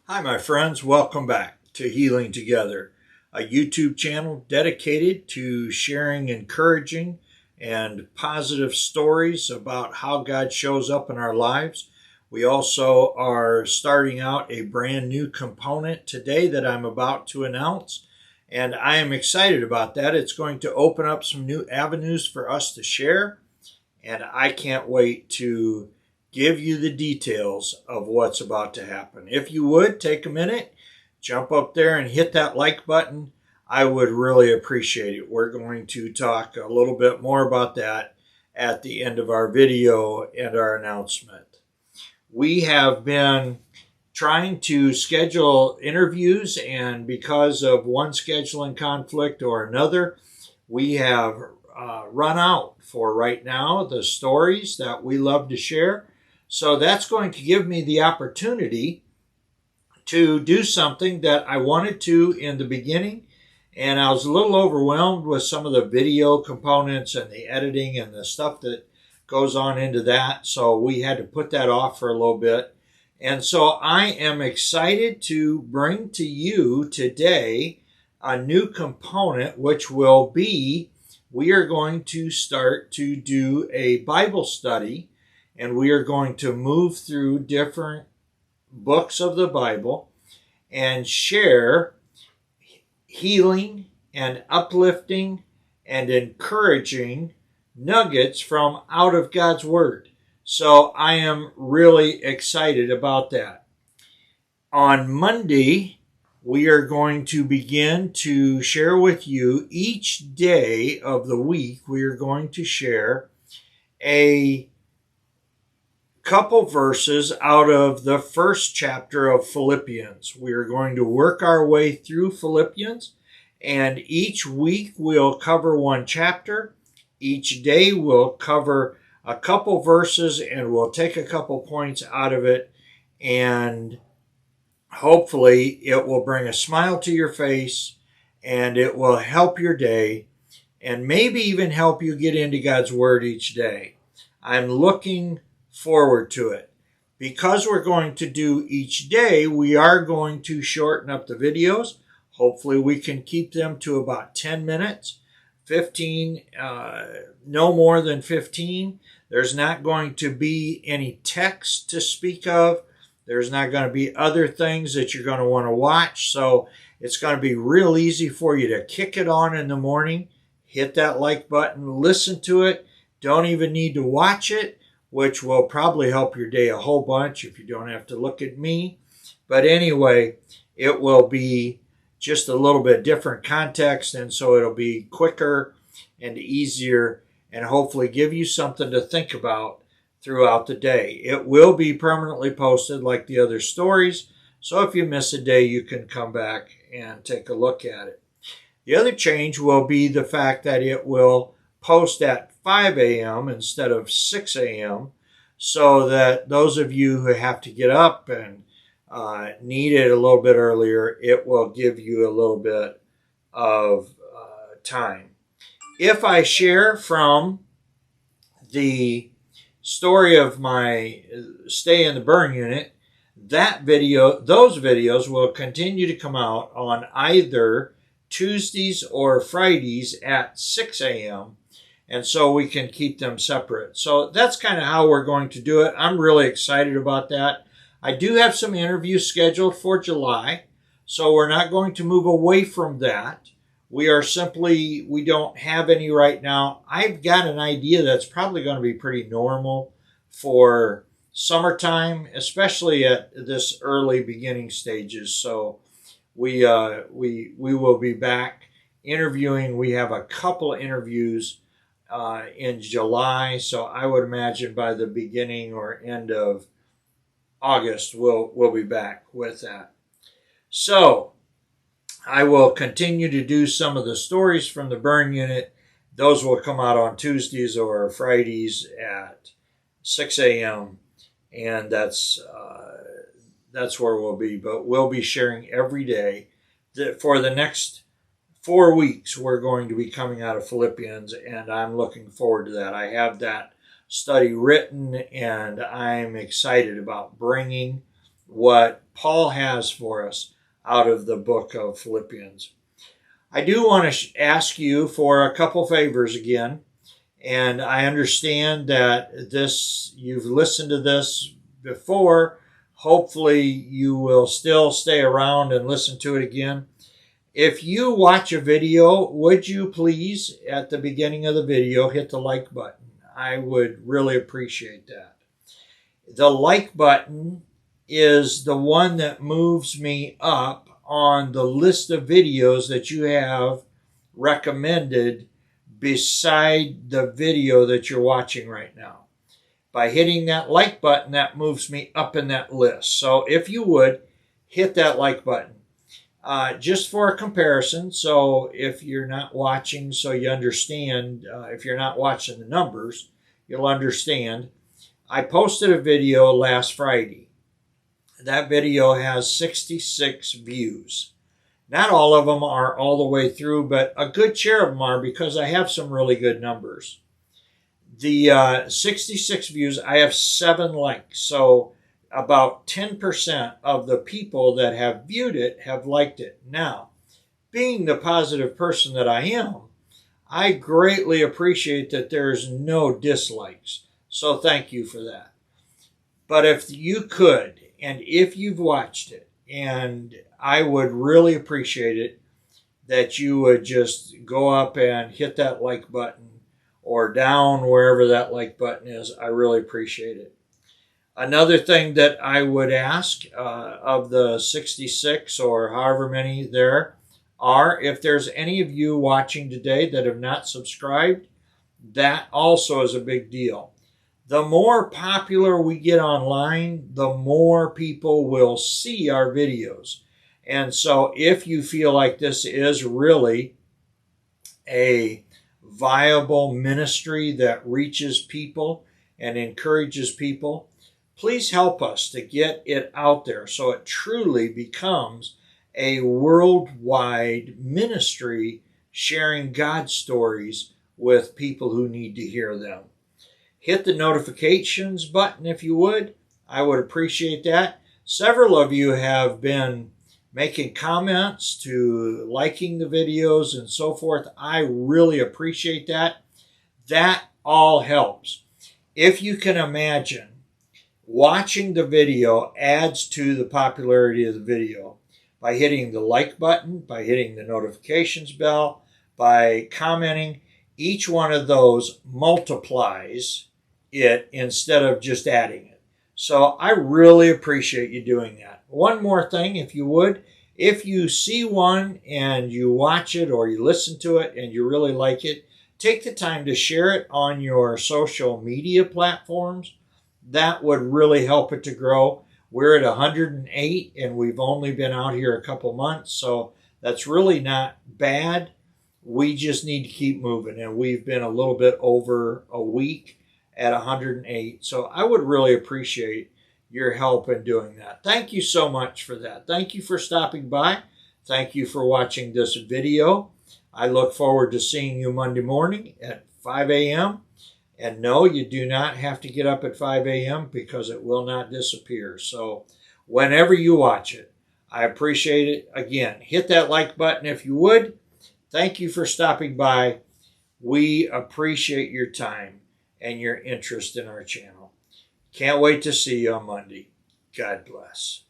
Hi, my friends. Welcome back to Healing Together, a YouTube channel dedicated to sharing encouraging and positive stories about how God shows up in our lives. We also are starting out a brand new component today that I'm about to announce, and I am excited about that. It's going to open up some new avenues for us to share, and I can't wait to give you the details of what's about to happen. If you would take a minute, jump up there and hit that like button. I would really appreciate it. We're going to talk a little bit more about that at the end of our video and our announcement. We have been trying to schedule interviews, and because of one scheduling conflict or another, we have run out for right now the stories that we love to share. So that's going to give me the opportunity to do something that I wanted to in the beginning, and I was a little overwhelmed with some of the video components and the editing and the stuff that goes on into that. So we had to put that off for a little bit. And so I am excited to bring to you today a new component, which will be we are going to start to do a Bible study, and we are going to move through different books of the Bible and share healing and uplifting and encouraging nuggets from out of God's Word. So I am really excited about that. On Monday, we are going to begin to share with you each day of the week. We are going to share a couple verses out of the first chapter of Philippians. We are going to work our way through Philippians, and each week we'll cover one chapter. Each day we'll cover a couple verses, and we'll take a couple points out of it, and hopefully it will bring a smile to your face, and it will help your day, and maybe even help you get into God's Word each day. I'm looking forward to it. Because we're going to do each day, we are going to shorten up the videos. Hopefully we can keep them to about 10 minutes, 15, no more than 15. There's not going to be any text to speak of. There's not going to be other things that you're going to want to watch. So it's going to be real easy for you to kick it on in the morning, hit that like button, listen to it. Don't even need to watch it, which will probably help your day a whole bunch if you don't have to look at me. But anyway, it will be just a little bit different context, and so it'll be quicker and easier and hopefully give you something to think about throughout the day. It will be permanently posted like the other stories, so if you miss a day, you can come back and take a look at it. The other change will be the fact that it will post at 5 a.m. instead of 6 a.m. so that those of you who have to get up and need it a little bit earlier, it will give you a little bit of time. If I share from the story of my stay in the burn unit, those videos will continue to come out on either Tuesdays or Fridays at 6 a.m. And so we can keep them separate. So that's kind of how we're going to do it. I'm really excited about that. I do have some interviews scheduled for July, so we're not going to move away from that. We don't have any right now. I've got an idea that's probably going to be pretty normal for summertime, especially at this early beginning stages. So we will be back interviewing. We have a couple interviews in July, so I would imagine by the beginning or end of August we'll be back with that. So I will continue to do some of the stories from the burn unit. Those will come out on Tuesdays or Fridays at 6 a.m. and that's where we'll be. But we'll be sharing every day. For the next 4 weeks, we're going to be coming out of Philippians, and I'm looking forward to that. I have that study written, and I'm excited about bringing what Paul has for us out of the book of Philippians. I do want to ask you for a couple favors again. And I understand that you've listened to this before. Hopefully you will still stay around and listen to it again. If you watch a video, would you please, at the beginning of the video, hit the like button? I would really appreciate that. The like button is the one that moves me up on the list of videos that you have recommended beside the video that you're watching right now. By hitting that like button, that moves me up in that list. So if you would, hit that like button. Just for a comparison, so if you're not watching, so you understand, if you're not watching the numbers, you'll understand. I posted a video last Friday. That video has 66 views. Not all of them are all the way through, but a good share of them are because I have some really good numbers. The 66 views, I have 7 likes. So about 10% of the people that have viewed it have liked it. Now, being the positive person that I am, I greatly appreciate that there's no dislikes. So thank you for that. But if you could, and if you've watched it, and I would really appreciate it that you would just go up and hit that like button or down wherever that like button is. I really appreciate it. Another thing that I would ask of the 66 or however many there are, if there's any of you watching today that have not subscribed, that also is a big deal. The more popular we get online, the more people will see our videos. And so if you feel like this is really a viable ministry that reaches people and encourages people, please help us to get it out there so it truly becomes a worldwide ministry sharing God's stories with people who need to hear them. Hit the notifications button if you would. I would appreciate that. Several of you have been making comments to liking the videos and so forth. I really appreciate that. That all helps. If you can imagine, watching the video adds to the popularity of the video by hitting the like button, by hitting the notifications bell, by commenting. Each one of those multiplies it instead of just adding it. So I really appreciate you doing that. One more thing, if you would, if you see one and you watch it or you listen to it and you really like it, take the time to share it on your social media platforms. That would really help it to grow. We're at 108 and we've only been out here a couple months, so that's really not bad. We just need to keep moving, and we've been a little bit over a week at 108. So I would really appreciate your help in doing that. Thank you so much for that. Thank you for stopping by. Thank you for watching this video. I look forward to seeing you Monday morning at 5 a.m. And no, you do not have to get up at 5 a.m. because it will not disappear. So whenever you watch it, I appreciate it. Again, hit that like button if you would. Thank you for stopping by. We appreciate your time and your interest in our channel. Can't wait to see you on Monday. God bless.